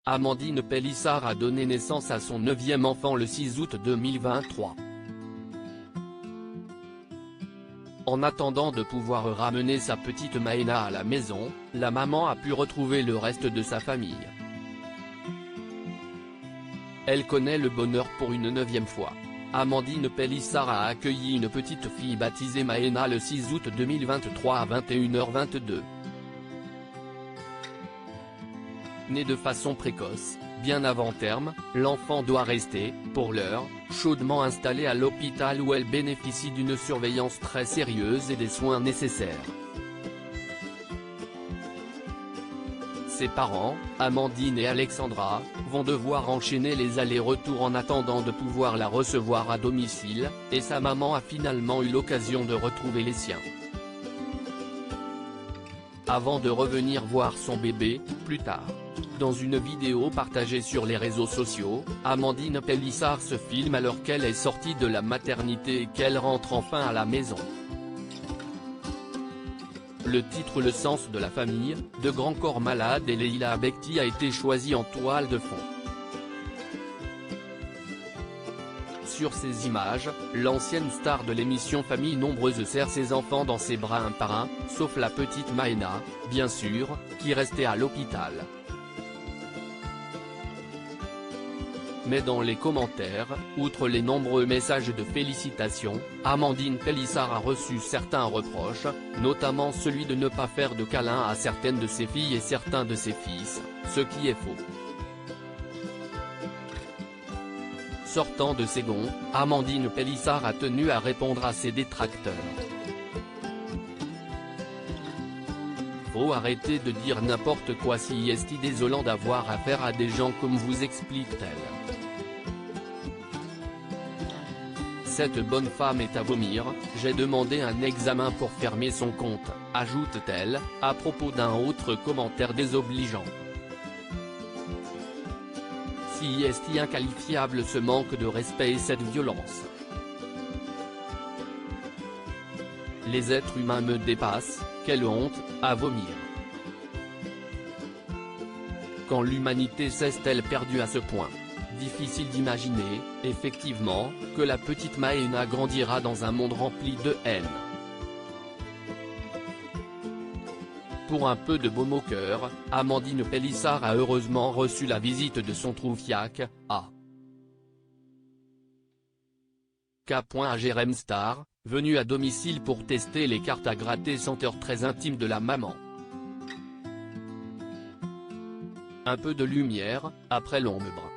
Amandine Pélissard a donné naissance à son 9e enfant le 6 août 2023. En attendant de pouvoir ramener sa petite Maëna à la maison, la maman a pu retrouver le reste de sa famille. Elle connaît le bonheur pour une 9e fois. Amandine Pélissard a accueilli une petite fille baptisée Maëna le 6 août 2023 à 21h22. Née de façon précoce, bien avant terme, l'enfant doit rester, pour l'heure, chaudement installée à l'hôpital où elle bénéficie d'une surveillance très sérieuse et des soins nécessaires. Ses parents, Amandine et Alexandra, vont devoir enchaîner les allers-retours en attendant de pouvoir la recevoir à domicile, et sa maman a finalement eu l'occasion de retrouver les siens. Avant de revenir voir son bébé, plus tard. Dans une vidéo partagée sur les réseaux sociaux, Amandine Pélissard se filme alors qu'elle est sortie de la maternité et qu'elle rentre enfin à la maison. Le titre Le sens de la famille, de Grand Corps Malade et Leïla Abekti a été choisi en toile de fond. Sur ces images, l'ancienne star de l'émission Famille Nombreuse serre ses enfants dans ses bras un par un, sauf la petite Maëna, bien sûr, qui restait à l'hôpital. Mais dans les commentaires, outre les nombreux messages de félicitations, Amandine Pélissard a reçu certains reproches, notamment celui de ne pas faire de câlins à certaines de ses filles et certains de ses fils, ce qui est faux. Sortant de ses gonds, Amandine Pélissard a tenu à répondre à ses détracteurs. Faut arrêter de dire n'importe quoi, si est désolant d'avoir affaire à des gens comme vous, explique-t-elle. Cette bonne femme est à vomir, j'ai demandé un examen pour fermer son compte, ajoute-t-elle, à propos d'un autre commentaire désobligeant. Si est inqualifiable ce manque de respect et cette violence. Les êtres humains me dépassent, quelle honte, à vomir. Quand l'humanité s'est-elle perdue à ce point? Difficile d'imaginer, effectivement, que la petite Maëna grandira dans un monde rempli de haine. Pour un peu de baume au cœur, Amandine Pélissard a heureusement reçu la visite de son troufiaque, A.K. Jérém Star, venu à domicile pour tester les cartes à gratter senteurs très intimes de la maman. Un peu de lumière, après l'ombre.